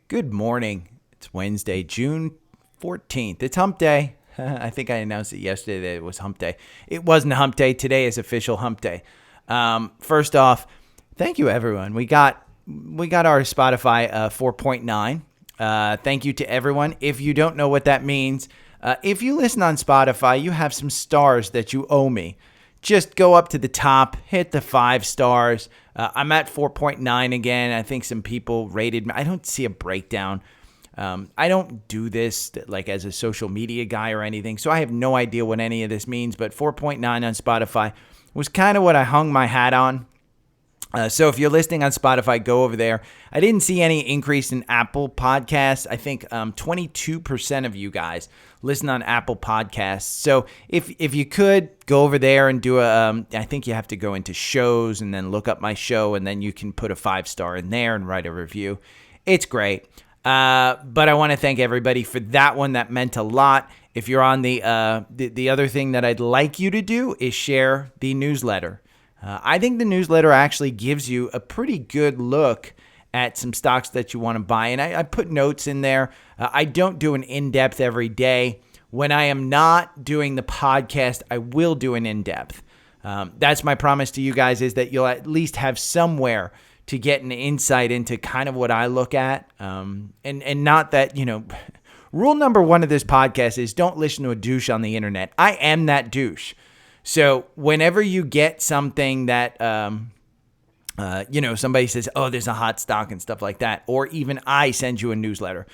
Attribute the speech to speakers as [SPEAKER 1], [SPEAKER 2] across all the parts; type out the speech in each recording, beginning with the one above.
[SPEAKER 1] Good morning. It's Wednesday, June 14th. It's hump day. I think I announced it yesterday that it was hump day. It wasn't hump day. Today is official hump day. First off, thank you, everyone. We got our Spotify 4.9. Thank you to everyone. If you don't know what that means, if you listen on Spotify, you have some stars that you owe me. Just go up to the top, hit the 5 stars. I'm at 4.9 again. I think some people rated me. I don't see a breakdown. I don't do this like as a social media guy or anything, so I have no idea what any of this means, but 4.9 on Spotify was kind of what I hung my hat on. So if you're listening on Spotify, go over there. I didn't see any increase in Apple Podcasts. I think 22% of you guys listen on Apple Podcasts. So if you could go over there and do I think you have to go into shows and then look up my show, and then you can put a 5-star in there and write a review. It's great. But I want to thank everybody for that one. That meant a lot. If you're on the other thing that I'd like you to do is share the newsletter. I think the newsletter actually gives you a pretty good look at some stocks that you want to buy. And I put notes in there. I don't do an in-depth every day. When I am not doing the podcast, I will do an in-depth. That's my promise to you guys, is that you'll at least have somewhere to get an insight into kind of what I look at. And not that, rule number 1 of this podcast is don't listen to a douche on the internet. I am that douche. So whenever you get something that, somebody says, oh, there's a hot stock and stuff like that, or even I send you a newsletter,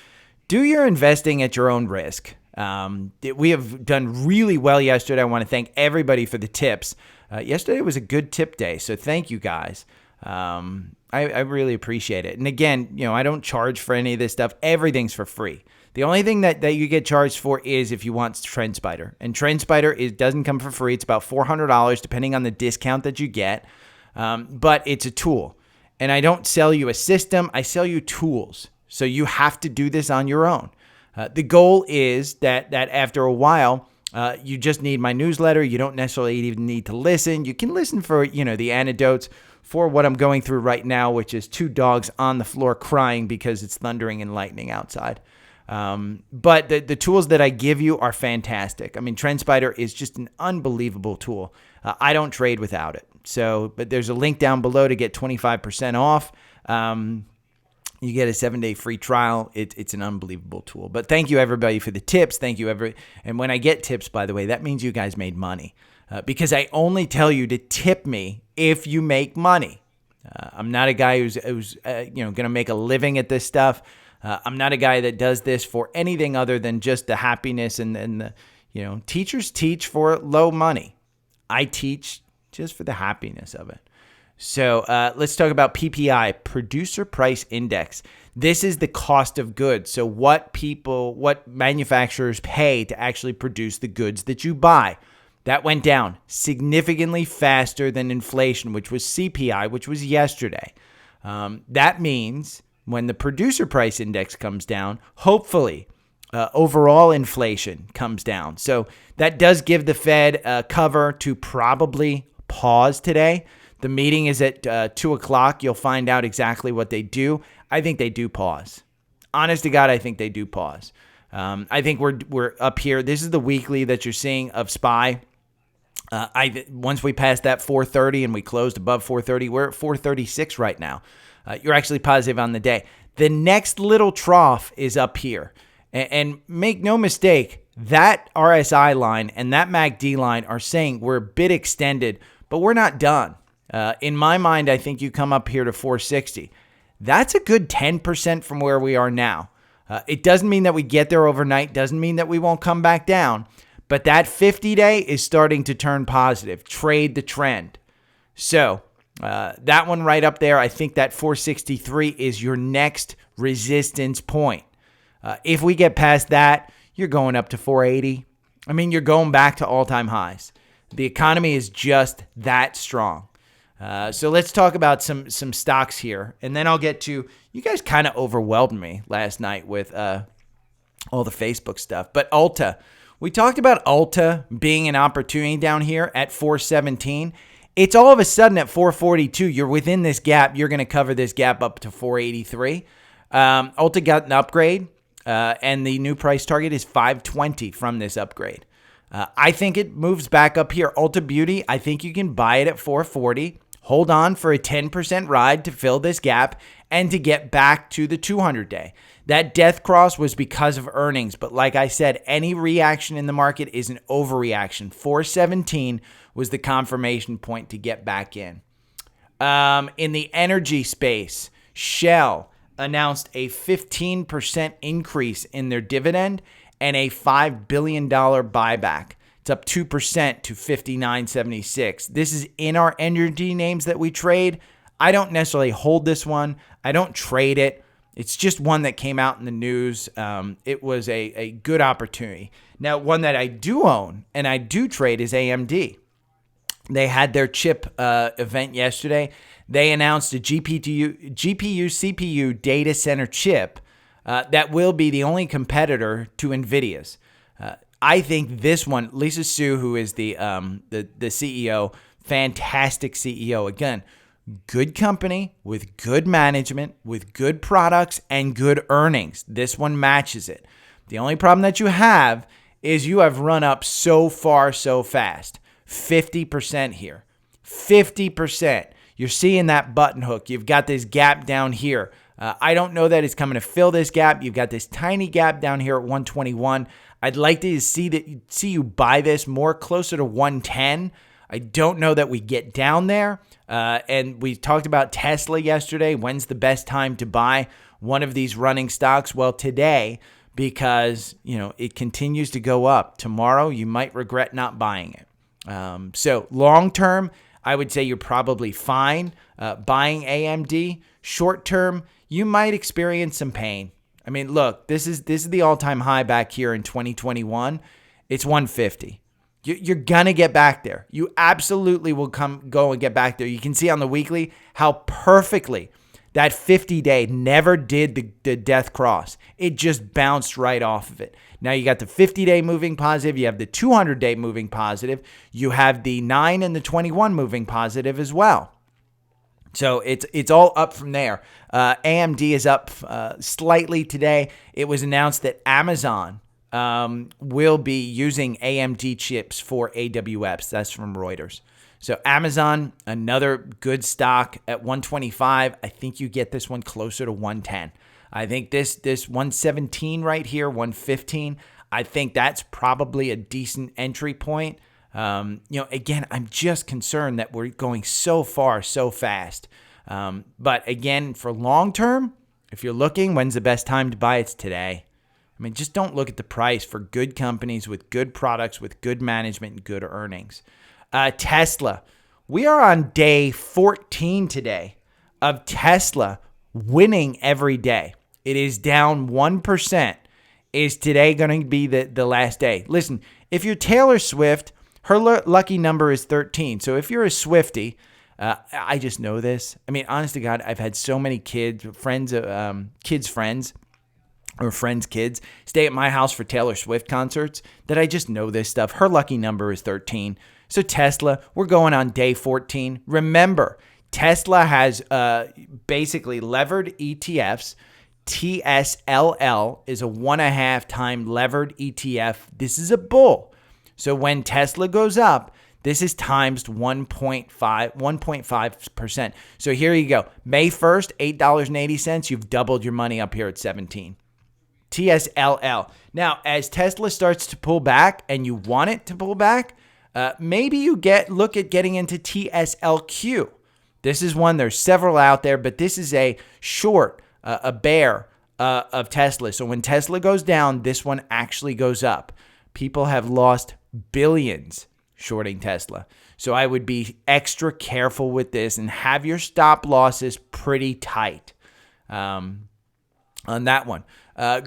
[SPEAKER 1] do your investing at your own risk. We have done really well yesterday. I want to thank everybody for the tips. Yesterday was a good tip day, so thank you guys. I really appreciate it. And again, I don't charge for any of this stuff. Everything's for free. The only thing that you get charged for is if you want TrendSpider. And TrendSpider doesn't come for free. It's about $400 depending on the discount that you get. But it's a tool. And I don't sell you a system. I sell you tools. So you have to do this on your own. The goal is that after a while, you just need my newsletter. You don't necessarily even need to listen. You can listen for, the anecdotes for what I'm going through right now, which is 2 dogs on the floor crying because it's thundering and lightning outside. But the tools that I give you are fantastic. I mean, TrendSpider is just an unbelievable tool. I don't trade without it. But there's a link down below to get 25% off. You get a 7-day free trial. It's an unbelievable tool. But thank you, everybody, for the tips. Thank you, And when I get tips, by the way, that means you guys made money. Because I only tell you to tip me if you make money. I'm not a guy who's going to make a living at this stuff. I'm not a guy that does this for anything other than just the happiness and the, teachers teach for low money. I teach just for the happiness of it. So let's talk about PPI, Producer Price Index. This is the cost of goods. So what manufacturers pay to actually produce the goods that you buy. That went down significantly faster than inflation, which was CPI, which was yesterday. That means when the producer price index comes down, hopefully overall inflation comes down. So that does give the Fed cover to probably pause today. The meeting is at 2 o'clock. You'll find out exactly what they do. I think they do pause. Honest to God, I think they do pause. I think we're up here. This is the weekly that you're seeing of SPY. Once we passed that 430 and we closed above 430, we're at 436 right now. You're actually positive on the day. The next little trough is up here. And make no mistake, that RSI line and that MACD line are saying we're a bit extended, but we're not done. In my mind, I think you come up here to 460. That's a good 10% from where we are now. It doesn't mean that we get there overnight. Doesn't mean that we won't come back down. But that 50-day is starting to turn positive. Trade the trend. So that one right up there, I think that 463 is your next resistance point. If we get past that, you're going up to 480. I mean, you're going back to all-time highs. The economy is just that strong. So let's talk about some stocks here. And then I'll get to, you guys kind of overwhelmed me last night with all the Facebook stuff. But ULTA. We talked about ULTA being an opportunity down here at 417. It's all of a sudden at 442. You're within this gap. You're going to cover this gap up to 483. ULTA got an upgrade, and the new price target is $520 from this upgrade. I think it moves back up here. ULTA Beauty, I think you can buy it at $440. Hold on for a 10% ride to fill this gap and to get back to the 200-day. That death cross was because of earnings, but like I said, any reaction in the market is an overreaction. 417 was the confirmation point to get back in. In the energy space, Shell announced a 15% increase in their dividend and a $5 billion buyback. It's up 2% to 59.76. This is in our energy names that we trade. I don't necessarily hold this one. I don't trade it. It's just one that came out in the news. It was a good opportunity. Now, one that I do own and I do trade is AMD. They had their chip event yesterday. They announced a GPU CPU data center chip that will be the only competitor to NVIDIA's. I think this one, Lisa Su, who is the CEO, fantastic CEO. Again, good company with good management, with good products and good earnings. This one matches it. The only problem that you have is you have run up so far so fast. 50% here. 50%. You're seeing that button hook. You've got this gap down here. I don't know that it's coming to fill this gap. You've got this tiny gap down here at 121. I'd like to see you buy this more closer to 110. I don't know that we get down there. And we talked about Tesla yesterday. When's the best time to buy one of these running stocks? Well, today, because it continues to go up. Tomorrow, you might regret not buying it. So long term, I would say you're probably fine buying AMD. Short term, you might experience some pain. I mean, look, this is the all-time high back here in 2021. It's 150. You're going to get back there. You absolutely will go and get back there. You can see on the weekly how perfectly that 50-day never did the death cross. It just bounced right off of it. Now you got the 50-day moving positive. You have the 200-day moving positive. You have the 9 and the 21 moving positive as well. So it's all up from there. AMD is up slightly today. It was announced that Amazon will be using AMD chips for AWS. That's from Reuters. So Amazon, another good stock at 125. I think you get this one closer to 110. I think this 117 right here, 115. I think that's probably a decent entry point. Again, I'm just concerned that we're going so far, so fast. But again, for long term, if you're looking, when's the best time to buy? It's today. I mean, just don't look at the price for good companies with good products, with good management and good earnings. Tesla. We are on day 14 today of Tesla winning every day. It is down 1%. Is today going to be the last day? Listen, if you're Taylor Swift, her lucky number is 13. So if you're a Swiftie, I just know this. I mean, honest to God, I've had so many kids friends stay at my house for Taylor Swift concerts that I just know this stuff. Her lucky number is 13. So Tesla, we're going on day 14. Remember, Tesla has basically levered ETFs. TSLL is a 1.5 time levered ETF. This is a bull. So when Tesla goes up, this is times 1.5%. So here you go. May 1st, $8.80. You've doubled your money up here at 17. TSLL. Now, as Tesla starts to pull back and you want it to pull back, maybe you look at getting into TSLQ. This is one, there's several out there, but this is a short, a bear of Tesla. So when Tesla goes down, this one actually goes up. People have lost billions shorting Tesla. So I would be extra careful with this and have your stop losses pretty tight on that one.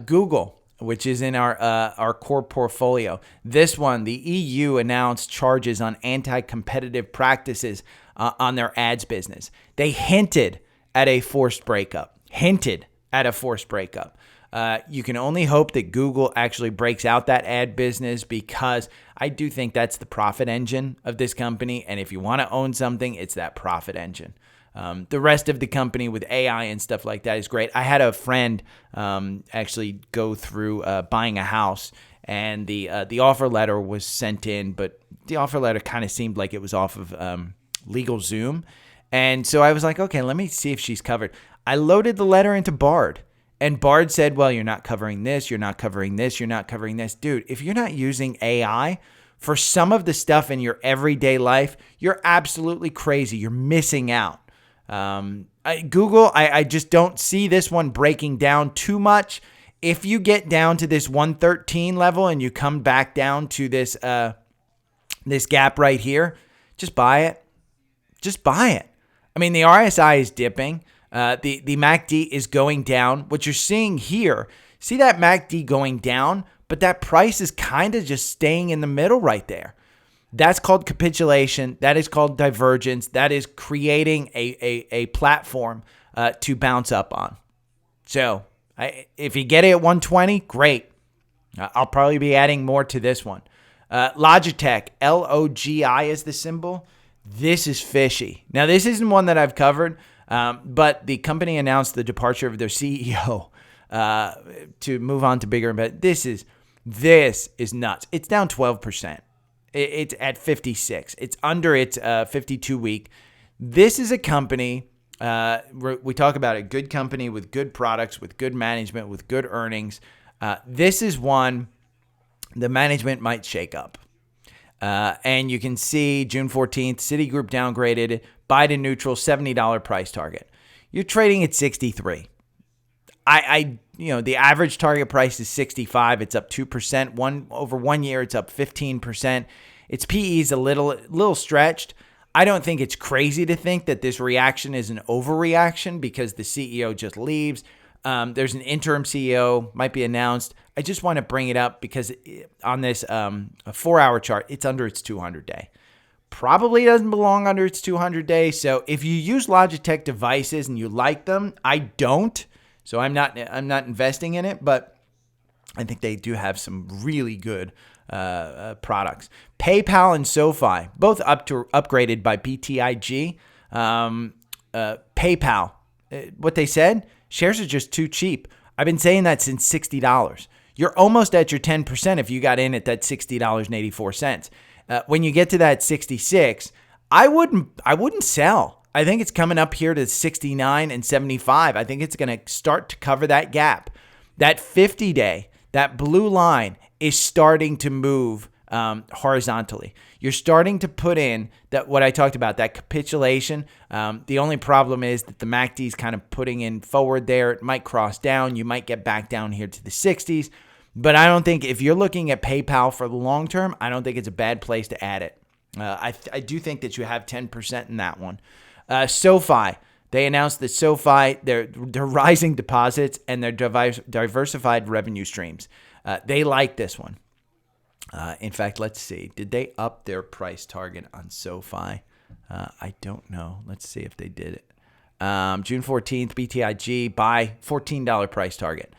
[SPEAKER 1] Google, which is in our core portfolio. This one, the EU announced charges on anti-competitive practices on their ads business. They hinted at a forced breakup. You can only hope that Google actually breaks out that ad business, because I do think that's the profit engine of this company. And if you want to own something, it's that profit engine. The rest of the company with AI and stuff like that is great. I had a friend actually go through buying a house, and the offer letter was sent in, but the offer letter kind of seemed like it was off of LegalZoom. And so I was like, okay, let me see if she's covered. I loaded the letter into Bard, and Bard said, well, you're not covering this, you're not covering this, you're not covering this. Dude, if you're not using AI for some of the stuff in your everyday life, you're absolutely crazy. You're missing out. Google, I just don't see this one breaking down too much. If you get down to this 113 level and you come back down to this this gap right here, just buy it. Just buy it. I mean, the RSI is dipping. The MACD is going down. What you're seeing here, see that MACD going down, but that price is kind of just staying in the middle right there. That's called capitulation. That is called divergence. That is creating a platform to bounce up on. So if you get it at 120, great. I'll probably be adding more to this one. Logitech, LOGI is the symbol. This is fishy. Now, this isn't one that I've covered, but the company announced the departure of their CEO to move on to bigger. But this is nuts. It's down 12%. It's at 56. It's under its 52-week. This is a company, we talk about a good company with good products, with good management, with good earnings. This is one the management might shake up. And you can see June 14th, Citigroup downgraded, Biden neutral, $70 price target. You're trading at 63. The average target price is 65. It's up 2%. Over 1 year, it's up 15%. Its PE is a little stretched. I don't think it's crazy to think that this reaction is an overreaction because the CEO just leaves. There's an interim CEO, might be announced. I just want to bring it up because on this a 4-hour chart, it's under its 200-day. Probably doesn't belong under its 200-day. So if you use Logitech devices and you like them, I don't. So I'm not investing in it, but I think they do have some really good products. PayPal and SOFI, both upgraded by BTIG. PayPal, what they said, shares are just too cheap. I've been saying that since $60. You're almost at your 10% if you got in at that $60.84. When you get to that 66, I wouldn't sell. I think it's coming up here to 69 and 75. I think it's going to start to cover that gap. That 50-day, that blue line is starting to move horizontally. You're starting to put in that what I talked about, that capitulation. The only problem is that the MACD is kind of putting in forward there. It might cross down. You might get back down here to the 60s. But I don't think if you're looking at PayPal for the long term, I don't think it's a bad place to add it. I do think that you have 10% in that one. SOFI, they announced that SOFI, they're rising deposits and their diversified revenue streams. They like this one. In fact, let's see. Did they up their price target on SOFI? I don't know. Let's see if they did it. June 14th, BTIG, buy $14 price target.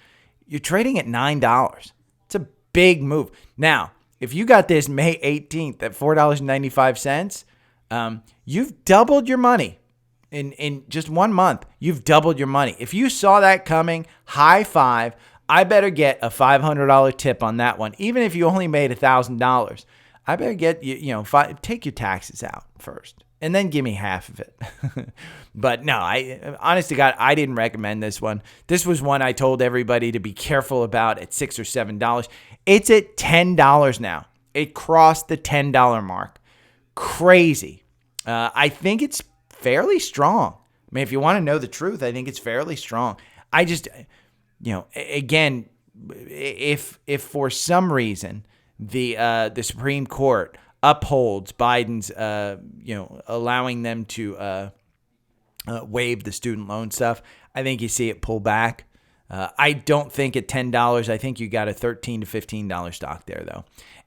[SPEAKER 1] You're trading at $9. It's a big move. Now, if you got this May 18th at $4.95, you've doubled your money. In just 1 month, you've doubled your money. If you saw that coming, high five. I better get a $500 tip on that one. Even if you only made $1,000, I better get, take your taxes out first and then give me half of it. But no, honest to God, I didn't recommend this one. This was one I told everybody to be careful about at $6 or $7. It's at $10 now. It crossed the $10 mark. Crazy. I think it's fairly strong. I mean, if you want to know the truth, I think it's fairly strong. I just... again, if for some reason the Supreme Court upholds Biden's, allowing them to waive the student loan stuff, I think you see it pull back. I don't think at $10, I think you got a $13 to $15 stock there, though.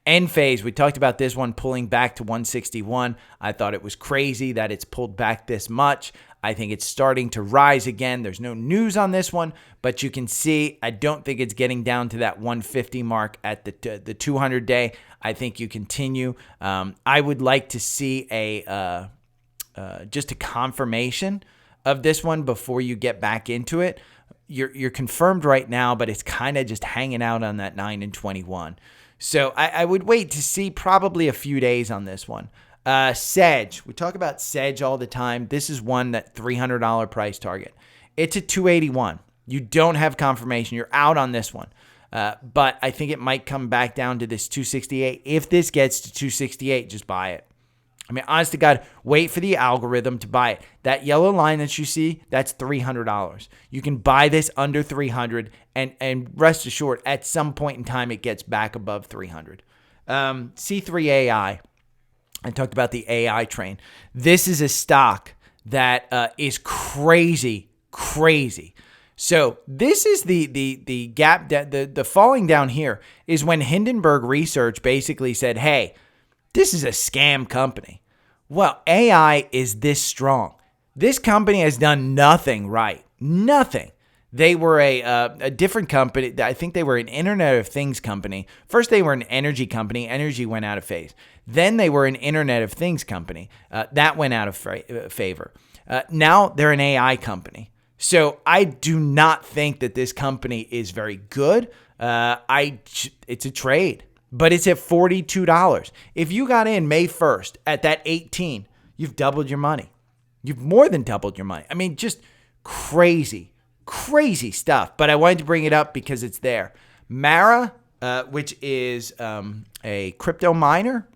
[SPEAKER 1] Enphase, we talked about this one pulling back to 161. I thought it was crazy that it's pulled back this much. I think it's starting to rise again. There's no news on this one, but you can see I don't think it's getting down to that 150 mark at the 200-day. I think you continue. I would like to see just a confirmation of this one before you get back into it. You're confirmed right now, but it's kind of just hanging out on that 9 and 21. So I would wait to see probably a few days on this one. Sedge. We talk about Sedge all the time. This is one that $300 price target. It's a 281. You don't have confirmation. You're out on this one. But I think it might come back down to this 268. If this gets to 268, just buy it. I mean, honest to God, wait for the algorithm to buy it. That yellow line that you see, that's $300. You can buy this under $300, and rest assured, at some point in time, it gets back above $300. C3AI. I talked about the AI train. This is a stock that is crazy. So this is the gap, the falling down here is when Hindenburg Research basically said, hey, this is a scam company. Well, AI is this strong. This company has done nothing right. Nothing. They were a different company. I think they were an Internet of Things company. First, they were an energy company. Energy went out of phase. Then they were an Internet of Things company. That went out of favor. Now they're an AI company. So I do not think that this company is very good. It's a trade. But it's at $42. If you got in May 1st at that 18, you've doubled your money. You've more than doubled your money. I mean, just crazy stuff. But I wanted to bring it up because it's there. Mara, which is a crypto miner.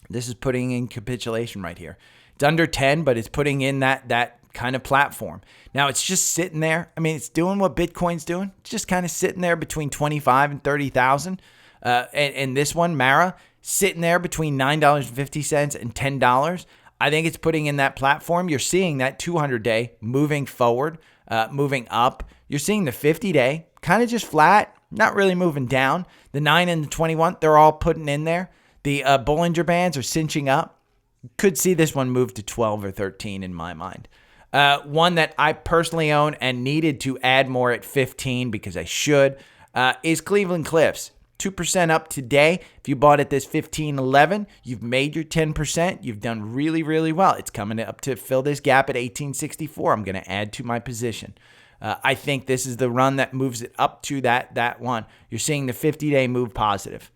[SPEAKER 1] This is putting in capitulation right here. It's under 10, but it's putting in that kind of platform. Now, it's just sitting there. I mean, it's doing what Bitcoin's doing. It's just kind of sitting there between 25 and 30,000. And this one, Mara, sitting there between $9.50 and $10. I think it's putting in that platform. You're seeing that 200-day moving forward, moving up. You're seeing the 50-day kind of just flat, not really moving down. The 9 and the 21, they're all putting in there. The Bollinger Bands are cinching up. Could see this one move to 12 or 13 in my mind. One that I personally own and needed to add more at 15 because I should is Cleveland Cliffs. 2% up today. If you bought at this 15.11, you've made your 10%. You've done really, really well. It's coming up to fill this gap at 18.64. I'm going to add to my position. I think this is the run that moves it up to that one. You're seeing the 50-day move positive.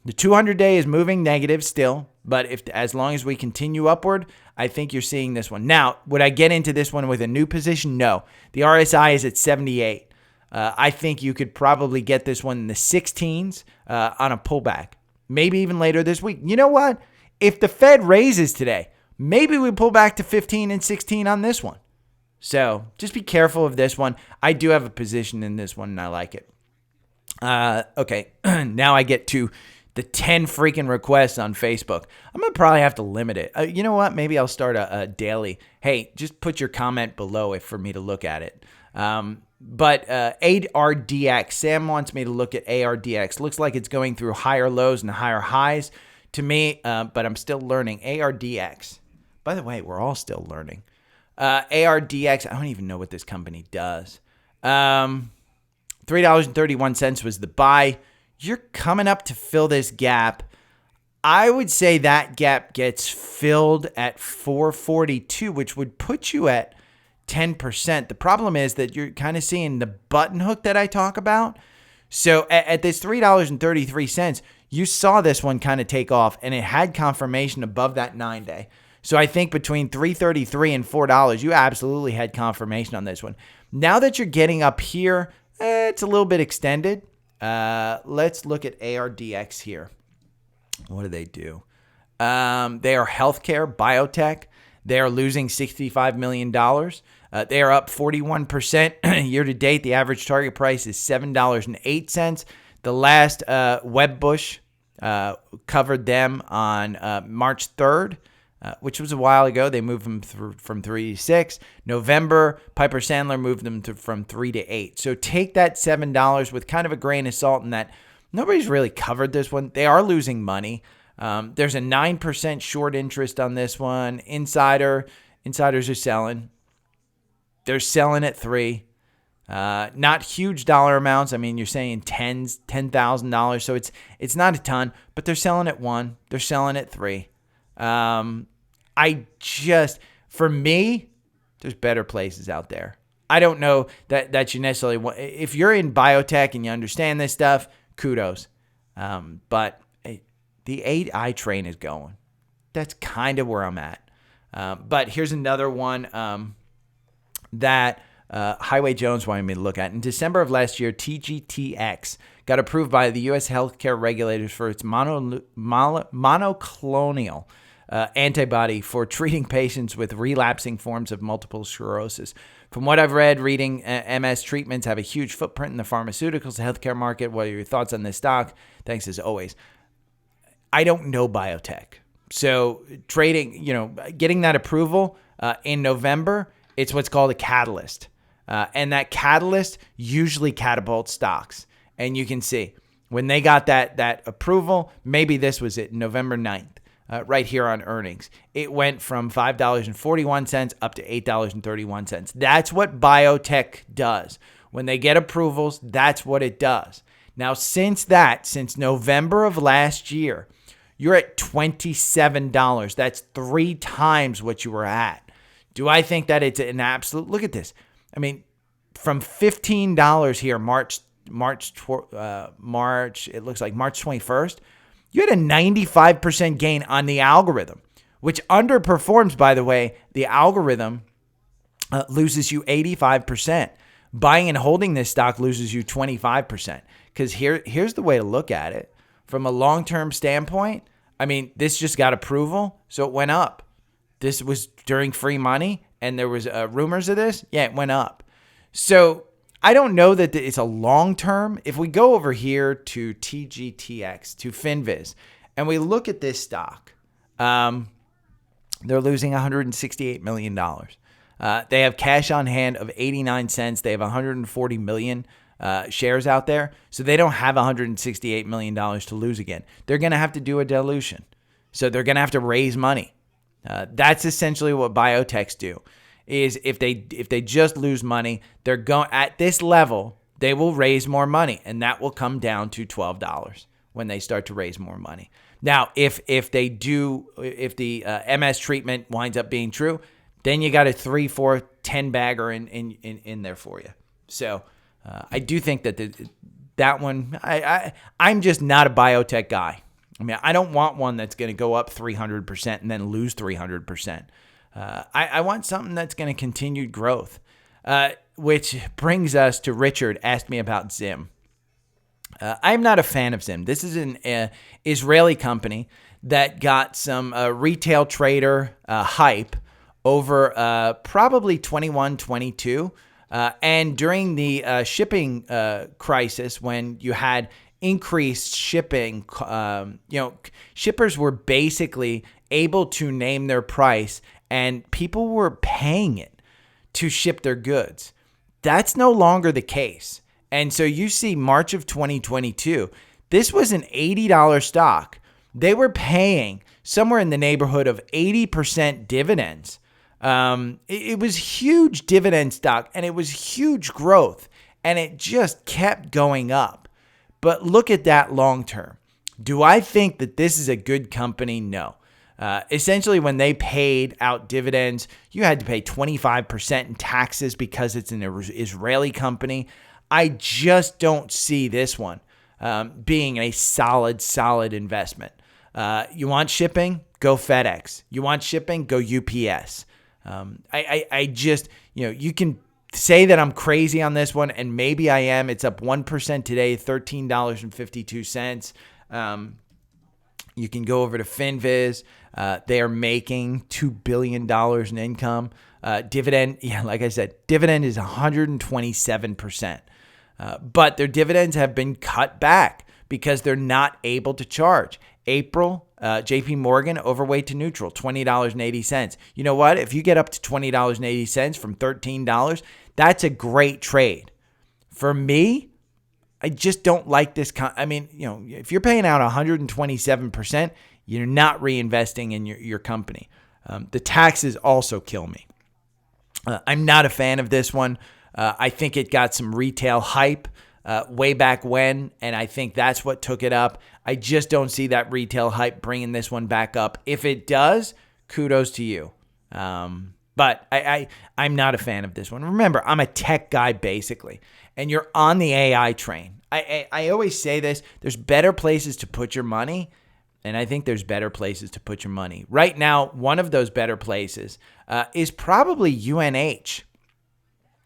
[SPEAKER 1] The 200-day is moving negative still, but as long as we continue upward, I think you're seeing this one. Now, would I get into this one with a new position? No. The RSI is at 78. I think you could probably get this one in the 16s on a pullback, maybe even later this week. You know what? If the Fed raises today, maybe we pull back to 15 and 16 on this one. So just be careful of this one. I do have a position in this one, and I like it. Okay, now I get to the 10 freaking requests on Facebook. I'm going to probably have to limit it. You know what? Maybe I'll start a daily. Hey, just put your comment below for me to look at it. But ARDX, Sam wants me to look at ARDX. Looks like it's going through higher lows and higher highs to me, but I'm still learning. ARDX. By the way, we're all still learning. ARDX, I don't even know what this company does. $3.31 was the buy. You're coming up to fill this gap. I would say that gap gets filled at 442, which would put you at 10%. The problem is that you're kind of seeing the button hook that I talk about. So at this $3.33, you saw this one kind of take off, and it had confirmation above that 9-day. So I think between $3.33 and $4, you absolutely had confirmation on this one. Now that you're getting up here, it's a little bit extended. Let's look at ARDX here. What do? They are healthcare, biotech. They are losing $65 million. They are up 41% year to date. The average target price is $7.08. The last Wedbush covered them on March 3rd, which was a while ago. They moved them from 3 to 6. November, Piper Sandler moved them from 3 to 8. So take that $7 with kind of a grain of salt in that nobody's really covered this one. They are losing money. There's a 9% short interest on this one. Insiders are selling. They're selling at 3. Not huge dollar amounts. I mean, you're saying $10,000. So it's not a ton, but they're selling at 1. They're selling at 3. For me, There's better places out there. I don't know that you necessarily want. If you're in biotech and you understand this stuff, kudos. But the AI train is going. That's kind of where I'm at. But here's another one that Highway Jones wanted me to look at. In December of last year, TGTX got approved by the U.S. healthcare regulators for its monoclonal antibody for treating patients with relapsing forms of multiple sclerosis. From what I've read, reading MS treatments have a huge footprint in the pharmaceuticals, healthcare market. What are your thoughts on this stock? Thanks as always. I don't know biotech. So trading, getting that approval in November, it's what's called a catalyst. And that catalyst usually catapults stocks. And you can see when they got that approval, maybe this was it, November 9th. Right here on earnings. It went from $5.41 up to $8.31. That's what biotech does. When they get approvals, that's what it does. Now, since November of last year, you're at $27. That's 3 times what you were at. Do I think that it's an absolute? Look at this. I mean, from $15 here, March, it looks like March 21st, you had a 95% gain on the algorithm, which underperforms, by the way. The algorithm loses you 85%. Buying and holding this stock loses you 25%. Because here's the way to look at it. From a long-term standpoint, I mean, this just got approval, so it went up. This was during free money, and there was rumors of this. Yeah, it went up. So I don't know that it's a long-term. If we go over here to TGTX, to FinViz, and we look at this stock, they're losing $168 million. They have cash on hand of 89 cents. They have 140 million shares out there. So they don't have $168 million to lose again. They're going to have to do a dilution. So they're going to have to raise money. That's essentially what biotechs do. Is if they just lose money, they're going at this level, they will raise more money, and that will come down to $12 when they start to raise more money. Now, if the MS treatment winds up being true, then you got a 3, 4, 10 bagger in there for you. So I do think that one. I'm just not a biotech guy. I mean, I don't want one that's going to go up 300% and then lose 300%. I want something that's going to continue growth, which brings us to Richard asked me about Zim. I'm not a fan of Zim. This is an Israeli company that got some retail trader hype over probably 21, 22. And during the shipping crisis, when you had increased shipping, shippers were basically able to name their price and people were paying it to ship their goods. That's no longer the case. And so you see March of 2022, this was an $80 stock. They were paying somewhere in the neighborhood of 80% dividends. It was huge dividend stock and it was huge growth and it just kept going up. But look at that long term. Do I think that this is a good company? No. Essentially, when they paid out dividends, you had to pay 25% in taxes because it's an Israeli company. I just don't see this one being a solid investment. You want shipping? Go FedEx. You want shipping? Go UPS. I just, you can say that I'm crazy on this one, and maybe I am. It's up 1% today, $13.52. You can go over to FinViz. They are making $2 billion in income. Dividend, like I said, dividend is 127%. But their dividends have been cut back because they're not able to charge. April, JP Morgan, overweight to neutral, $20.80. You know what? If you get up to $20.80 from $13, that's a great trade. For me, I just don't like this. If you're paying out 127%, you're not reinvesting in your company. The taxes also kill me. I'm not a fan of this one. I think it got some retail hype way back when, and I think that's what took it up. I just don't see that retail hype bringing this one back up. If it does, kudos to you. But But I'm not a fan of this one. Remember, I'm a tech guy basically, and you're on the AI train. I always say this, there's better places to put your money, and I think there's better places to put your money. Right now, one of those better places is probably UNH.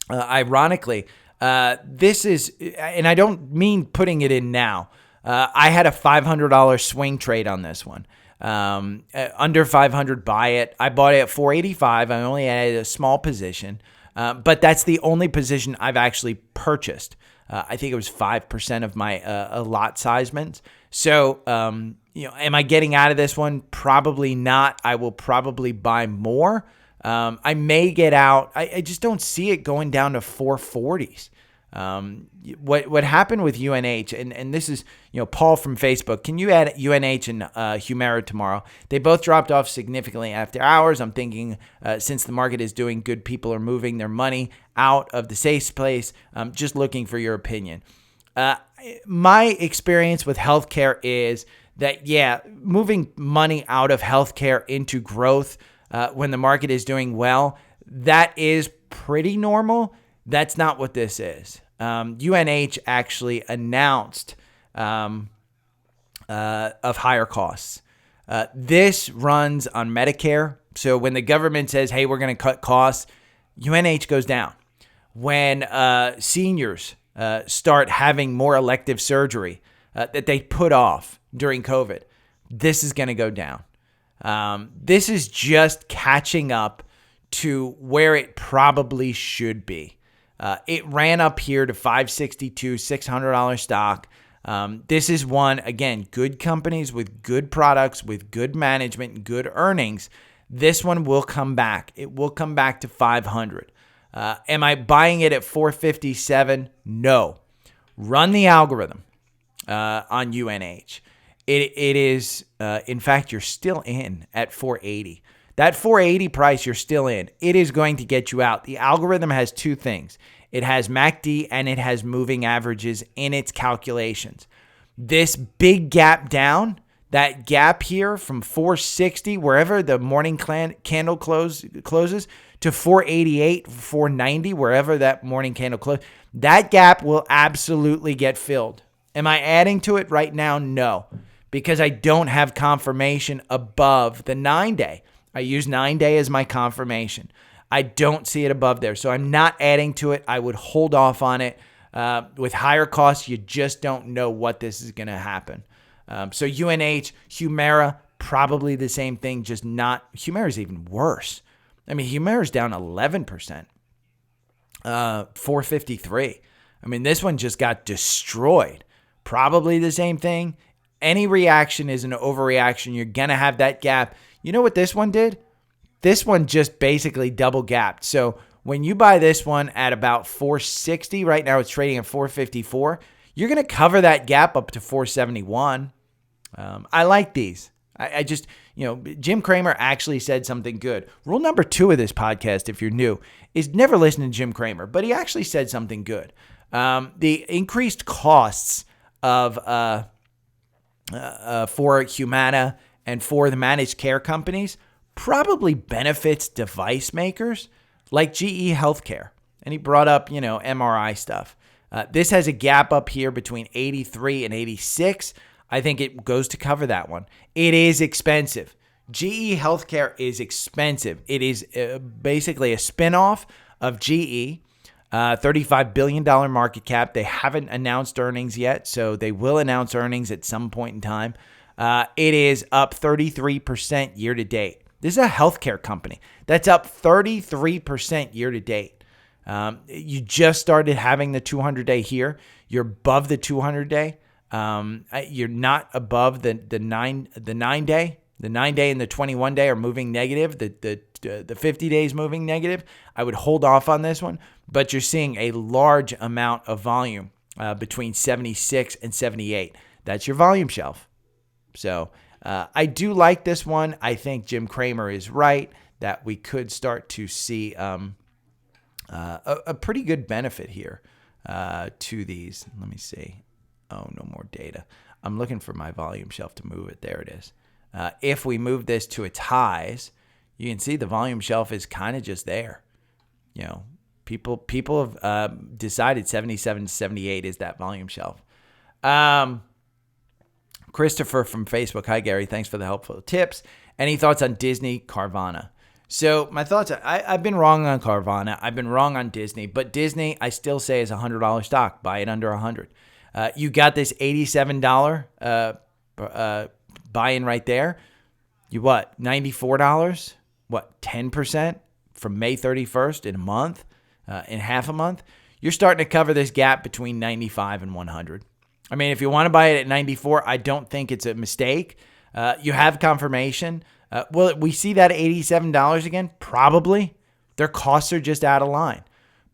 [SPEAKER 1] Ironically, this is, and I don't mean putting it in now. I had a $500 swing trade on this one. Under 500, buy it. I bought it at 485. I only added a small position, but that's the only position I've actually purchased. I think it was 5% of my lot sizements. So, am I getting out of this one? Probably not. I will probably buy more. I may get out. I just don't see it going down to 440s. What happened with UNH, and this is, Paul from Facebook, can you add UNH and Humera tomorrow? They both dropped off significantly after hours. I'm thinking since the market is doing good, people are moving their money out of the safe place. Just looking for your opinion. My experience with healthcare is that, moving money out of healthcare into growth when the market is doing well, that is pretty normal. That's not what this is. UNH actually announced of higher costs. This runs on Medicare. So when the government says, hey, we're going to cut costs, UNH goes down. When seniors start having more elective surgery that they put off during COVID, this is going to go down. This is just catching up to where it probably should be. It ran up here to $562, $600 stock. This is one, again, good companies with good products, with good management, and good earnings. This one will come back. It will come back to 500. Am I buying it at 457? No. Run the algorithm on UNH. It is, in fact, you're still in at 480. That 480 price, you're still in. It is going to get you out. The algorithm has two things. It has MACD and it has moving averages in its calculations. This big gap down, that gap here from 460, wherever the morning candle closes, to 488, 490, wherever that morning candle closes, that gap will absolutely get filled. Am I adding to it right now? No, because I don't have confirmation above the 9-day. I use 9-day as my confirmation. I don't see it above there, so I'm not adding to it. I would hold off on it. With higher costs, you just don't know what this is going to happen. So UNH, Humera, probably the same thing, just not. Humera is even worse. I mean, Humera is down 11%, 453. I mean, this one just got destroyed. Probably the same thing. Any reaction is an overreaction. You're going to have that gap. You know what this one did? This one just basically double gapped. So when you buy this one at about 460, right now it's trading at 454, you're going to cover that gap up to 471. I like these. I just, Jim Cramer actually said something good. Rule number 2 of this podcast, if you're new, is never listen to Jim Cramer, but he actually said something good. The increased costs of for Humana and for the managed care companies probably benefits device makers like GE Healthcare. And he brought up, MRI stuff. This has a gap up here between 83 and 86. I think it goes to cover that one. It is expensive. GE Healthcare is expensive. It is basically a spinoff of GE, $35 billion market cap. They haven't announced earnings yet, so they will announce earnings at some point in time. It is up 33% year to date. This is a healthcare company that's up 33% year to date. You just started having the 200-day here. You're above the 200-day. You're not above the 9-day. The 9-day and the 21-day are moving negative. The 50 days moving negative. I would hold off on this one, but you're seeing a large amount of volume between 76 and 78. That's your volume shelf. So I do like this one. I think Jim Cramer is right that we could start to see a pretty good benefit here to these. Let me see. Oh, no more data. I'm looking for my volume shelf to move it. There it is. If we move this to its highs, you can see the volume shelf is kind of just there. People have decided 77 to 78 is that volume shelf. Christopher from Facebook. Hi, Gary. Thanks for the helpful tips. Any thoughts on Disney, Carvana? So my thoughts are, I've been wrong on Carvana. I've been wrong on Disney. But Disney, I still say, is a $100 stock. Buy it under $100. You got this $87 buy-in right there. You what? $94? What? 10% from May 31st in a month? In half a month? You're starting to cover this gap between 95 and 100. I mean, if you want to buy it at 94, I don't think it's a mistake. You have confirmation. Will we see that $87 again? Probably. Their costs are just out of line.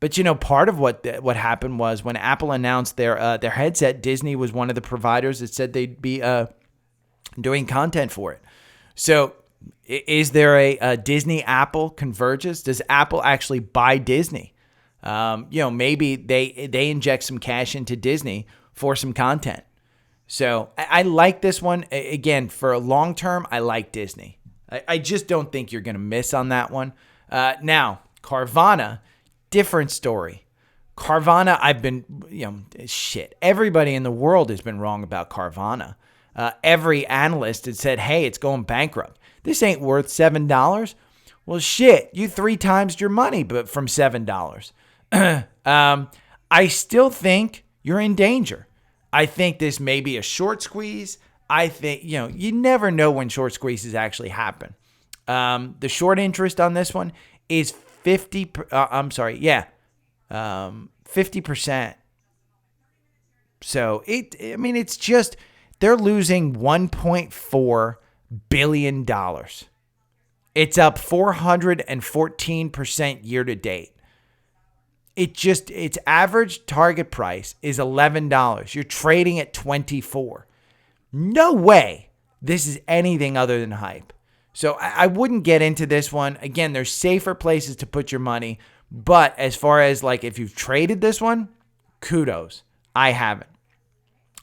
[SPEAKER 1] But, part of what happened was when Apple announced their headset, Disney was one of the providers that said they'd be doing content for it. So is there a Disney-Apple convergence? Does Apple actually buy Disney? Maybe they inject some cash into Disney for some content. So I like this one. Again, for a long term, I like Disney. I just don't think you're going to miss on that one. Now, Carvana, different story. Carvana, I've been, everybody in the world has been wrong about Carvana. Every analyst had said, hey, it's going bankrupt. This ain't worth $7. Well, shit, you 3 times your money, but from $7. I still think you're in danger. I think this may be a short squeeze. I think, you never know when short squeezes actually happen. The short interest on this one is 50%. So it's just, they're losing $1.4 billion. It's up 414% year to date. Its average target price is $11. You're trading at $24. No way this is anything other than hype. So I wouldn't get into this one. Again, there's safer places to put your money. But as far as if you've traded this one, kudos. I haven't.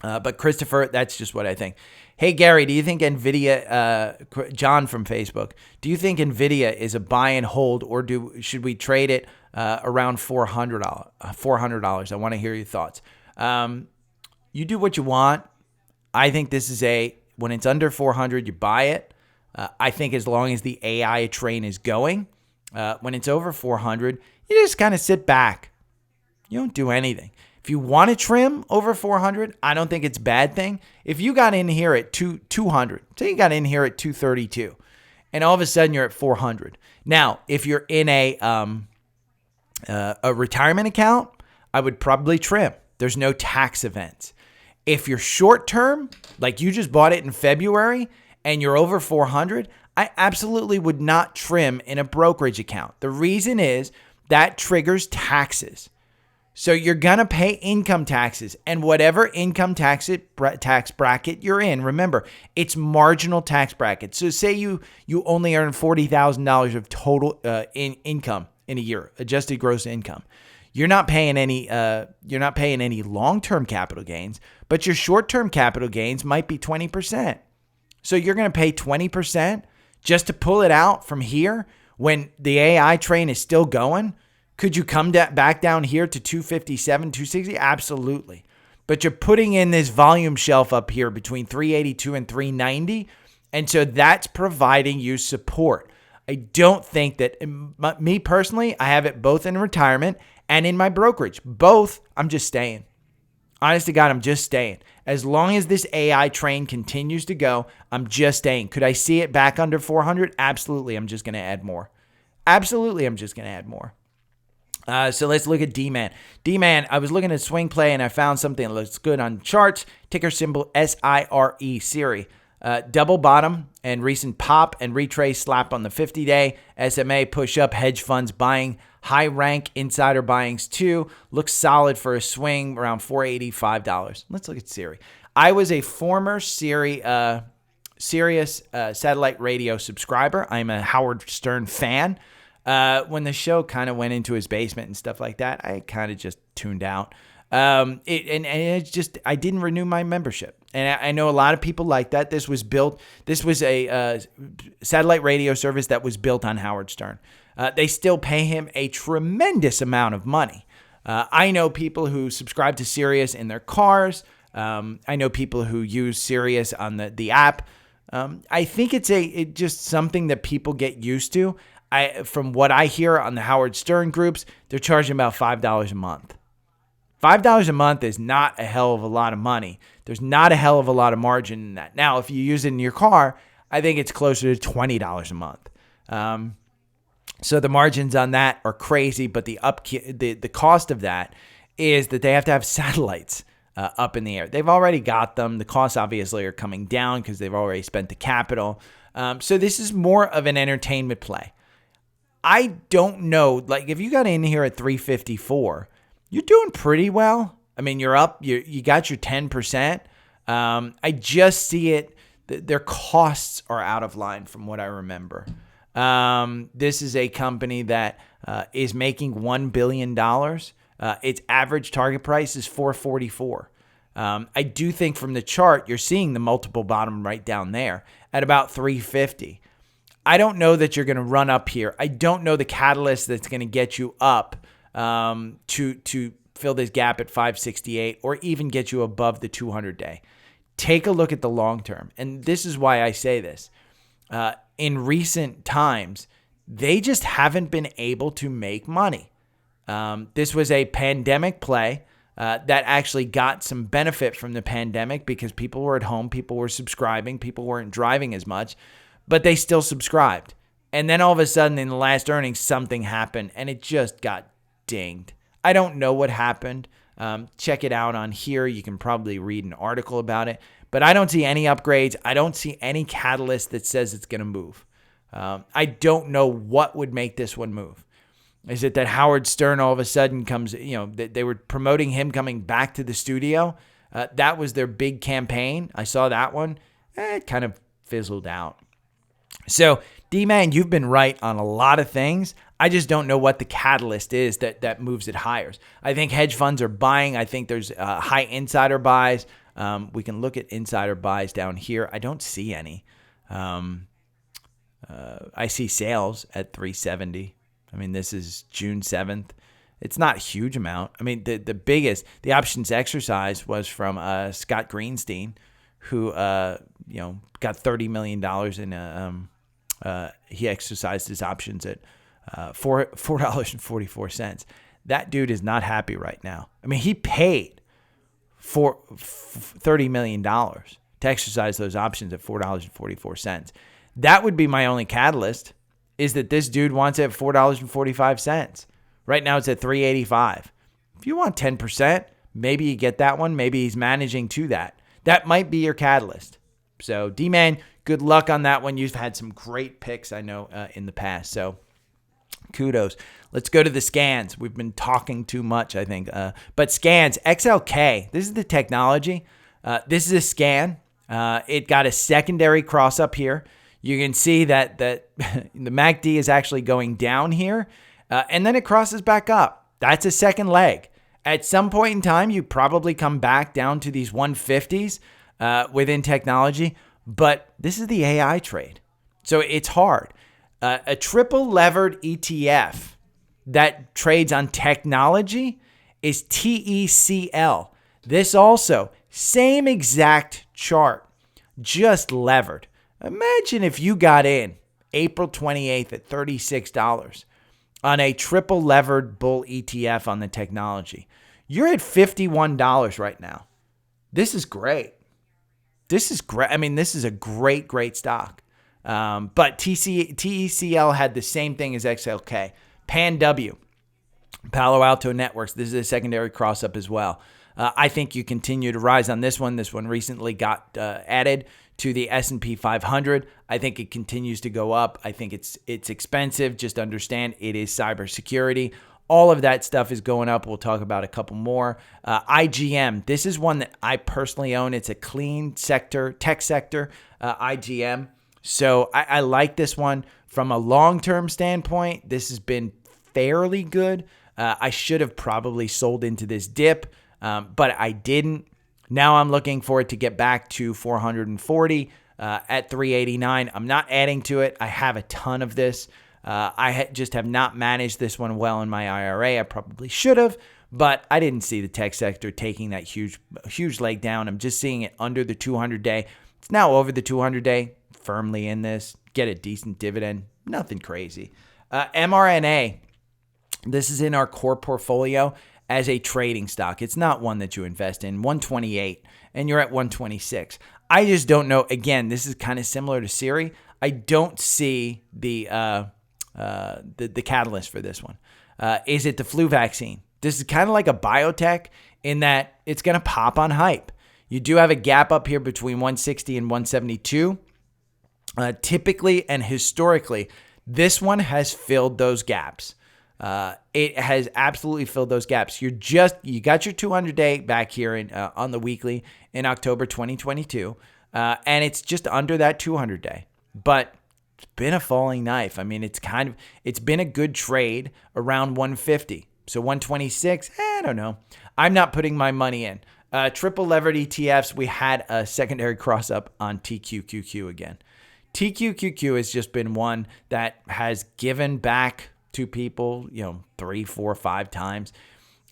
[SPEAKER 1] But Christopher, that's just what I think. Hey, Gary, do you think NVIDIA, John from Facebook, do you think NVIDIA is a buy and hold, or should we trade it around $400? $400. I want to hear your thoughts. You do what you want. I think this is when it's under 400, you buy it. I think as long as the AI train is going, when it's over 400, you just kind of sit back. You don't do anything. If you want to trim over 400, I don't think it's a bad thing. If you got in here at 200, say you got in here at 232, and all of a sudden you're at 400. Now, if you're in a retirement account, I would probably trim. There's no tax events. If you're short term, like you just bought it in February and you're over 400, I absolutely would not trim in a brokerage account. The reason is that triggers taxes. So you're going to pay income taxes, and whatever income tax bracket you're in, remember, it's marginal tax bracket. So say you only earn $40,000 of total income in a year, adjusted gross income. You're not paying any long-term capital gains, but your short-term capital gains might be 20%. So you're going to pay 20% just to pull it out from here when the AI train is still going. Could you come back down here to 257, 260? Absolutely. But you're putting in this volume shelf up here between 382 and 390. And so that's providing you support. I don't think that, me personally, I have it both in retirement and in my brokerage. Both, I'm just staying. Honest to God, I'm just staying. As long as this AI train continues to go, I'm just staying. Could I see it back under 400? Absolutely. I'm just going to add more. Absolutely, I'm just going to add more. So let's look at D-Man. D-Man, I was looking at swing play and I found something that looks good on charts. Ticker symbol SIRE, Siri. Double bottom and recent pop and retrace slap on the 50-day. SMA push up, hedge funds buying, high rank insider buyings too. Looks solid for a swing around $485. Let's look at Siri. I was a former Sirius satellite radio subscriber. I'm a Howard Stern fan. When the show kind of went into his basement and stuff like that, I kind of just tuned out. And it's just, I didn't renew my membership. And I know a lot of people like that. This was a satellite radio service that was built on Howard Stern. They still pay him a tremendous amount of money. I know people who subscribe to Sirius in their cars. I know people who use Sirius on the app. I think it's just something that people get used to. From what I hear on the Howard Stern groups, they're charging about $5 a month. $5 a month is not a hell of a lot of money. There's not a hell of a lot of margin in that. Now, if you use it in your car, I think it's closer to $20 a month. So the margins on that are crazy, but the cost of that is that they have to have satellites up in the air. They've already got them. The costs obviously are coming down because they've already spent the capital. So this is more of an entertainment play. I don't know, like if you got in here at 354, you're doing pretty well. I mean, you're up, you got your 10%. I just see it, their costs are out of line from what I remember. This is a company that is making $1 billion. Its average target price is $444. I do think from the chart, you're seeing the multiple bottom right down there at about 350. I don't know that you're going to run up here. I don't know the catalyst that's going to get you up to fill this gap at 568 or even get you above the 200-day. Take a look at the long term. And this is why I say this. In recent times, they just haven't been able to make money. This was a pandemic play that actually got some benefit from the pandemic because people were at home, people were subscribing, people weren't driving as much, but they still subscribed. And then all of a sudden in the last earnings, something happened and it just got dinged. I don't know what happened. Check it out on here. You can probably read an article about it. But I don't see any upgrades. I don't see any catalyst that says it's going to move. I don't know what would make this one move. Is it that Howard Stern all of a sudden comes, they were promoting him coming back to the studio? That was their big campaign. I saw that one. It kind of fizzled out. So, D-Man, you've been right on a lot of things. I just don't know what the catalyst is that moves it higher. I think hedge funds are buying. I think there's high insider buys. We can look at insider buys down here. I don't see any. I see sales at 370. I mean, this is June 7th. It's not a huge amount. I mean, the options exercise was from Scott Greenstein, who got $30 million in he exercised his options at $4.44. That dude is not happy right now. I mean, he paid for $30 million to exercise those options at $4.44. That would be my only catalyst, is that this dude wants it at $4.45. Right now it's at $3.85. If you want 10%, maybe you get that one. Maybe he's managing to that. That might be your catalyst. So, D-Man, good luck on that one. You've had some great picks, I know, in the past. So, kudos. Let's go to the scans. We've been talking too much, I think. But scans, XLK, this is the technology. This is a scan. It got a secondary cross up here. You can see that the MACD is actually going down here, and then it crosses back up. That's a second leg. At some point in time, you probably come back down to these 150s within technology, but this is the AI trade. So it's hard. A triple levered ETF that trades on technology is TECL. This also, same exact chart, just levered. Imagine if you got in April 28th at $36 on a triple levered bull ETF on the technology. You're at $51 right now. This is great. This is great. I mean, this is a great, great stock. But TECL had the same thing as XLK. PAN-W, Palo Alto Networks. This is a secondary cross-up as well. I think you continue to rise on this one. This one recently got added to the S&P 500. I think it continues to go up. I think it's expensive. Just understand it is cybersecurity. All of that stuff is going up. We'll talk about a couple more. IGM. This is one that I personally own. It's a clean sector, tech sector, IGM. So I like this one from a long-term standpoint. This has been fairly good. I should have probably sold into this dip. but I didn't. Now I'm looking for it to get back to 440 at 389. I'm not adding to it. I have a ton of this. I just have not managed this one well in my IRA. I probably should have, but I didn't see the tech sector taking that huge leg down. I'm just seeing it under the 200-day. It's now over the 200-day, firmly in this. Get a decent dividend. Nothing crazy. mRNA, this is in our core portfolio as a trading stock. It's not one that you invest in. 128, and you're at 126. I just don't know. Again, this is kind of similar to Siri. I don't see the catalyst for this one. Is it the flu vaccine? This is kind of like a biotech in that it's going to pop on hype. You do have a gap up here between 160 and 172. Typically and historically, this one has filled those gaps. It has absolutely filled those gaps. You got your 200-day back here on the weekly in October 2022, and it's just under that 200-day. But it's been a falling knife. I mean, it's been a good trade around 150. So 126, I don't know. I'm not putting my money in. Triple levered ETFs, we had a secondary cross up on TQQQ again. TQQQ has just been one that has given back to people, 3, 4, 5 times.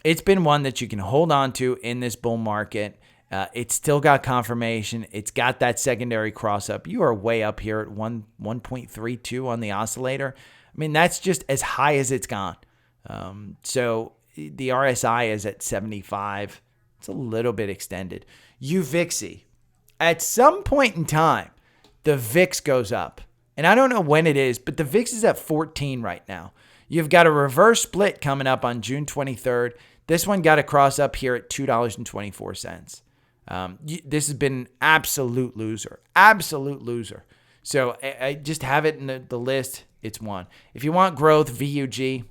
[SPEAKER 1] It's been one that you can hold on to in this bull market. It's still got confirmation. It's got that secondary cross up. You are way up here at 1.32 on the oscillator. I mean, that's just as high as it's gone. So the RSI is at 75. It's a little bit extended. UVIXI. At some point in time, the VIX goes up. And I don't know when it is, but the VIX is at 14 right now. You've got a reverse split coming up on June 23rd. This one got a cross up here at $2.24. This has been an absolute loser. Absolute loser. So I just have it in the list. It's one. If you want growth, VUG,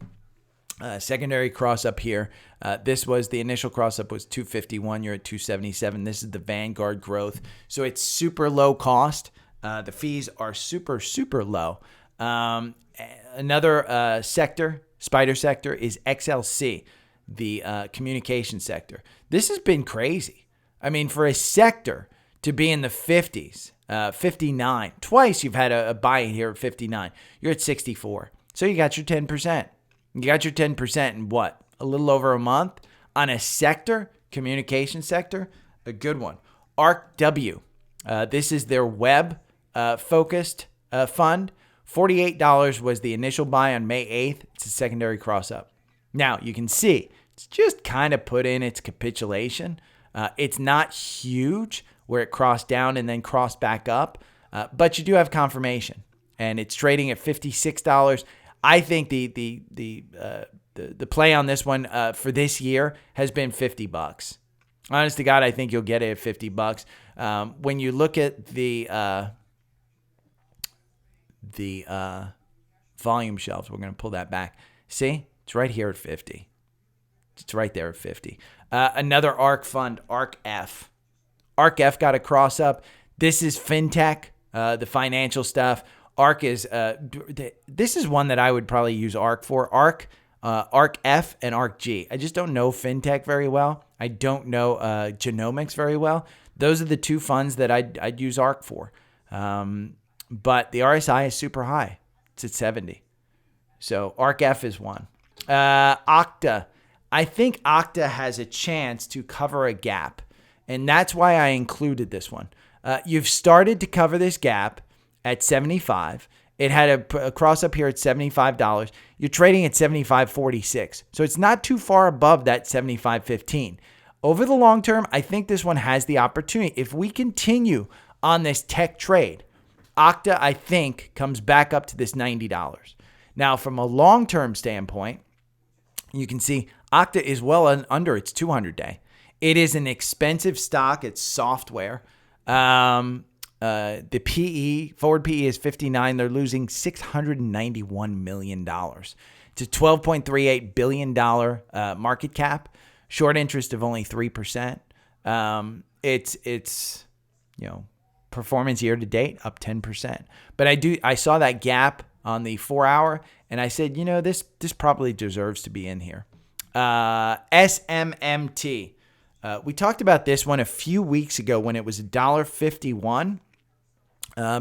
[SPEAKER 1] secondary cross up here. This was the initial cross up was 251. You're at 277. This is the Vanguard growth. So it's super low cost. The fees are super, super low. Another spider sector is XLC, the communication sector. This has been crazy. I mean, for a sector to be in the 50s, 59, twice you've had a buy here at 59. You're at 64. So you got your 10%. You got your 10% in what? A little over a month on a sector, communication sector, a good one. ARCW. This is their web focused fund. $48 was the initial buy on May 8th. It's a secondary cross up. Now you can see it's just kind of put in its capitulation. It's not huge where it crossed down and then crossed back up, but you do have confirmation, and it's trading at $56. I think the play on this one for this year has been $50. Honest to God, I think you'll get it at $50. When you look at the volume shelves, we're going to pull that back. See, it's right here at 50. It's right there at 50. Another ARC fund, ARC-F. ARC-F got a cross up. This is fintech, the financial stuff. ARC is, this is one that I would probably use ARC for. ARC-F and ARC-G. I just don't know fintech very well. I don't know genomics very well. Those are the two funds that I'd use ARC for. But the RSI is super high. It's at 70. So ARC-F is one. Okta. I think Okta has a chance to cover a gap. And that's why I included this one. You've started to cover this gap at 75. It had a cross up here at $75. You're trading at 75.46. So it's not too far above that 75.15. Over the long term, I think this one has the opportunity. If we continue on this tech trade, Okta, I think, comes back up to this $90. Now, from a long-term standpoint, you can see Okta is well under its 200-day. It is an expensive stock. It's software. The PE, forward PE is 59. They're losing $691 million. It's a $12.38 billion market cap. Short interest of only 3%. It's performance year to date up 10%. But I saw that gap on the 4-hour, and I said, this probably deserves to be in here. SMMT. We talked about this one a few weeks ago when it was $1.51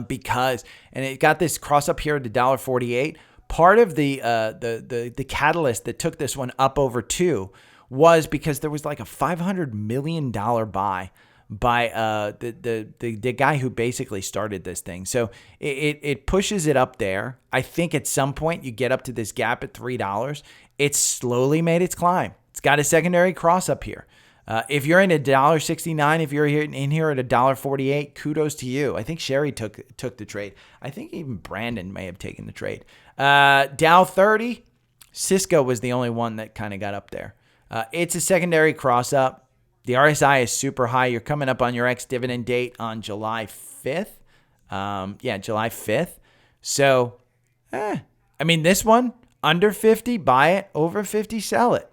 [SPEAKER 1] because, and it got this cross up here at $1.48. Part of the catalyst that took this one up over 2 was because there was like a $500 million buy by the guy who basically started this thing. So it pushes it up there. I think at some point you get up to this gap at $3. It's slowly made its climb. It's got a secondary cross up here. If you're in $1.69, if you're in here at $1.48, kudos to you. I think Sherry took the trade. I think even Brandon may have taken the trade. Dow 30, Cisco was the only one that kind of got up there. It's a secondary cross up. The RSI is super high. You're coming up on your ex-dividend date on July 5th. July 5th. So, this one, under 50, buy it. Over 50, sell it.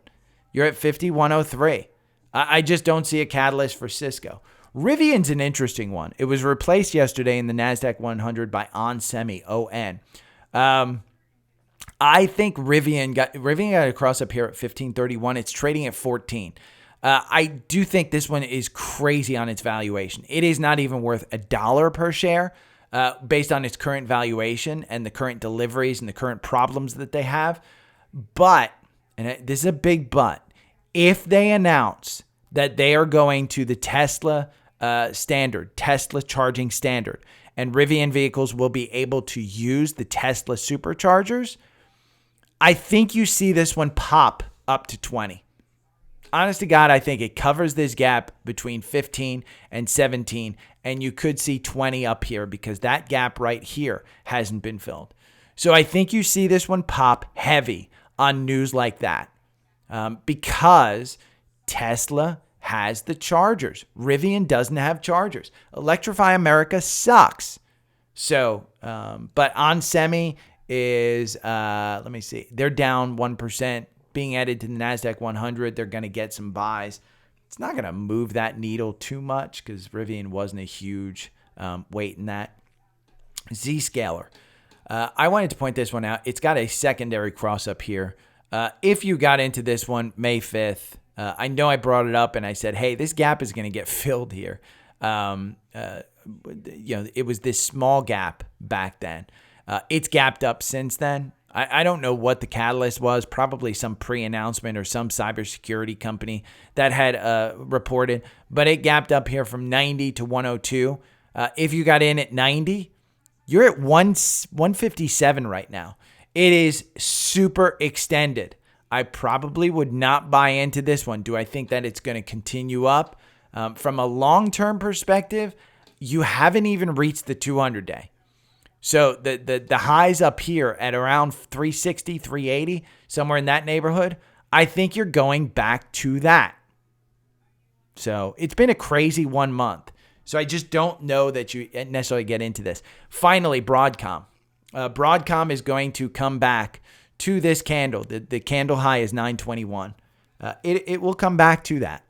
[SPEAKER 1] You're at 51.03. I just don't see a catalyst for Cisco. Rivian's an interesting one. It was replaced yesterday in the NASDAQ 100 by onsemi, ON. I think Rivian got a cross up here at 15.31. It's trading at 14. I do think this one is crazy on its valuation. It is not even worth $1 per share based on its current valuation and the current deliveries and the current problems that they have. But, and this is a big but, if they announce that they are going to the Tesla standard, Tesla charging standard, and Rivian vehicles will be able to use the Tesla superchargers, I think you see this one pop up to 20. Honest to God, I think it covers this gap between 15 and 17, and you could see 20 up here because that gap right here hasn't been filled. So I think you see this one pop heavy on news like that because Tesla has the chargers. Rivian doesn't have chargers. Electrify America sucks. So, but onsemi is, let me see, they're down 1%. Being added to the NASDAQ 100, they're going to get some buys. It's not going to move that needle too much because Rivian wasn't a huge weight in that. Zscaler. I wanted to point this one out. It's got a secondary cross up here. If you got into this one May 5th, I know I brought it up and I said, hey, this gap is going to get filled here. It was this small gap back then. It's gapped up since then. I don't know what the catalyst was, probably some pre-announcement or some cybersecurity company that had reported, but it gapped up here from 90 to 102. If you got in at 90, you're at 157 right now. It is super extended. I probably would not buy into this one. Do I think that it's going to continue up? From a long-term perspective, you haven't even reached the 200-day. So the highs up here at around 360, 380, somewhere in that neighborhood, I think you're going back to that. So it's been a crazy 1 month. So I just don't know that you necessarily get into this. Finally, Broadcom. Broadcom is going to come back to this candle. The candle high is 921. It will come back to that.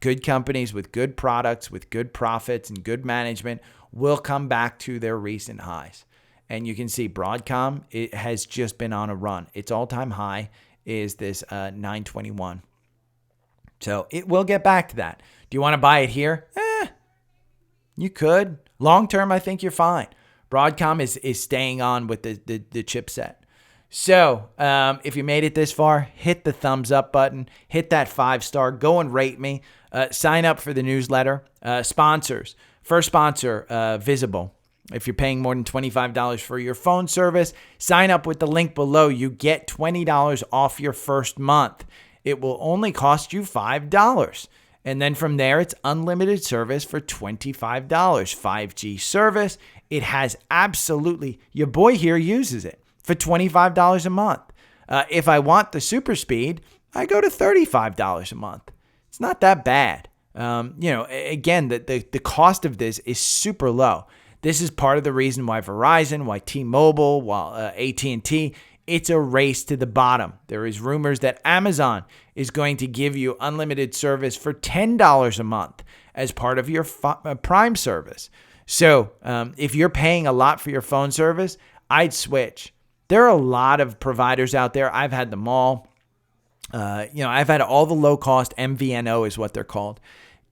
[SPEAKER 1] Good companies with good products, with good profits and good management will come back to their recent highs. And you can see Broadcom, it has just been on a run. Its all-time high is this 921. So it will get back to that. Do you want to buy it here? You could. Long-term, I think you're fine. Broadcom is staying on with the chipset. So if you made it this far, hit the thumbs up button. Hit that 5-star. Go and rate me. Sign up for the newsletter. Sponsors. First sponsor, Visible. If you're paying more than $25 for your phone service, sign up with the link below. You get $20 off your first month. It will only cost you $5. And then from there, it's unlimited service for $25. 5G service. It has absolutely, your boy here uses it for $25 a month. If I want the super speed, I go to $35 a month. It's not that bad. Again, the cost of this is super low. This is part of the reason why Verizon, why T-Mobile, why AT&T, it's a race to the bottom. There is rumors that Amazon is going to give you unlimited service for $10 a month as part of your Prime service. So if you're paying a lot for your phone service, I'd switch. There are a lot of providers out there. I've had them all. I've had all the low-cost MVNO is what they're called.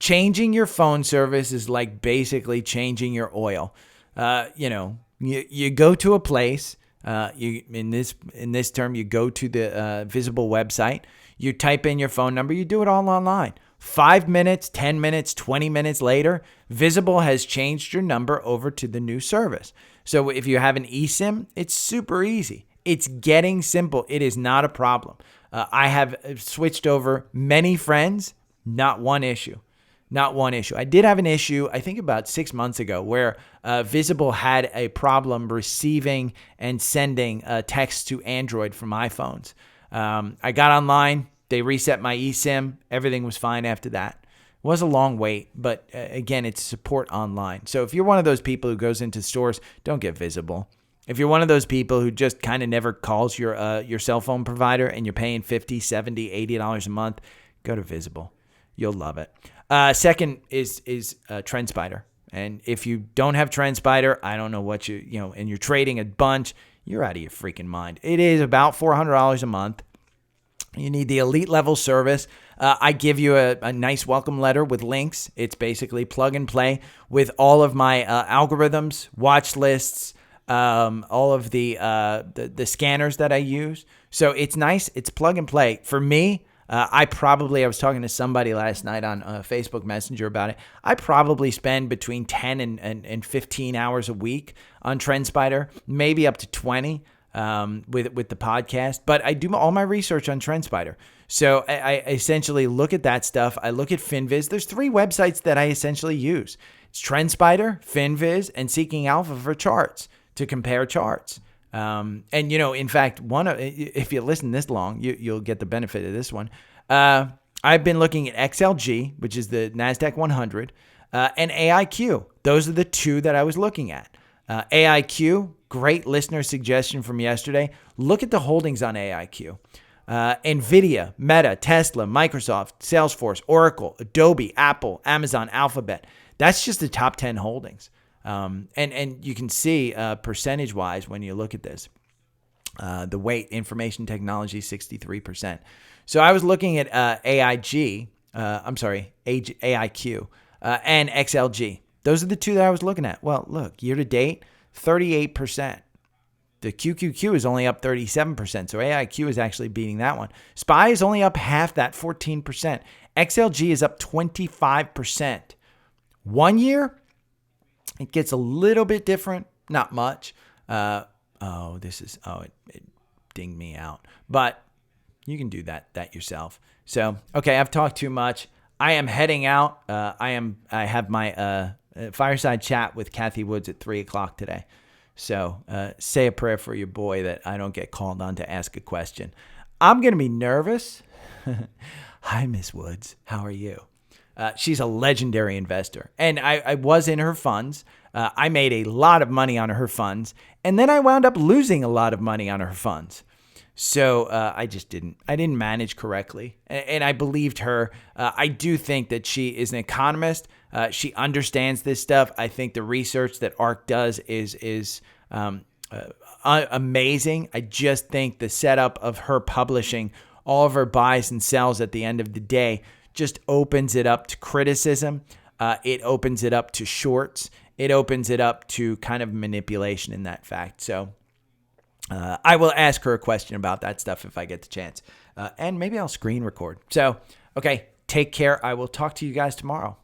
[SPEAKER 1] Changing your phone service is like basically changing your oil. You go to a place. In this term, you go to the Visible website. You type in your phone number. You do it all online. 5 minutes, 10 minutes, 20 minutes later, Visible has changed your number over to the new service. So if you have an eSIM, it's super easy. It's getting simple. It is not a problem. I have switched over many friends, not one issue. Not one issue. I did have an issue, I think about 6 months ago, where Visible had a problem receiving and sending text to Android from iPhones. I got online. They reset my eSIM. Everything was fine after that. It was a long wait, but again, it's support online. So if you're one of those people who goes into stores, don't get Visible. If you're one of those people who just kind of never calls your cell phone provider and you're paying $50, $70, $80 a month, go to Visible. You'll love it. Second is TrendSpider. And if you don't have TrendSpider, I don't know what and you're trading a bunch, you're out of your freaking mind. It is about $400 a month. You need the elite level service. I give you a nice welcome letter with links. It's basically plug and play with all of my algorithms, watch lists, all of the scanners that I use. So it's nice. It's plug and play. For me, I was talking to somebody last night on Facebook Messenger about it. I probably spend between 10 and 15 hours a week on TrendSpider, maybe up to 20 with the podcast. But I do all my research on TrendSpider. So I essentially look at that stuff. I look at FinViz. There's 3 websites that I essentially use. It's TrendSpider, FinViz, and Seeking Alpha for charts to compare charts. In fact, if you listen this long, you'll get the benefit of this one. I've been looking at XLG, which is the NASDAQ 100, and AIQ. Those are the 2 that I was looking at. AIQ, great listener suggestion from yesterday. Look at the holdings on AIQ. NVIDIA, Meta, Tesla, Microsoft, Salesforce, Oracle, Adobe, Apple, Amazon, Alphabet. That's just the top 10 holdings. And you can see percentage-wise when you look at this. The weight, information technology, 63%. So I was looking at AIQ, and XLG. Those are the 2 that I was looking at. Well, look, year to date, 38%. The QQQ is only up 37%, so AIQ is actually beating that one. SPY is only up half that, 14%. XLG is up 25%. 1 year, it gets a little bit different, not much. It dinged me out. But you can do that yourself. So, okay, I've talked too much. I am heading out. I have my fireside chat with Kathy Woods at 3:00 today. So say a prayer for your boy that I don't get called on to ask a question. I'm going to be nervous. Hi, Miss Woods. How are you? She's a legendary investor. And I was in her funds. I made a lot of money on her funds. And then I wound up losing a lot of money on her funds. So I didn't manage correctly. And I believed her. I do think that she is an economist. She understands this stuff. I think the research that ARK does is amazing. I just think the setup of her publishing all of her buys and sells at the end of the day just opens it up to criticism. It opens it up to shorts. It opens it up to kind of manipulation in that fact. So I will ask her a question about that stuff if I get the chance. And maybe I'll screen record. So, okay, take care. I will talk to you guys tomorrow.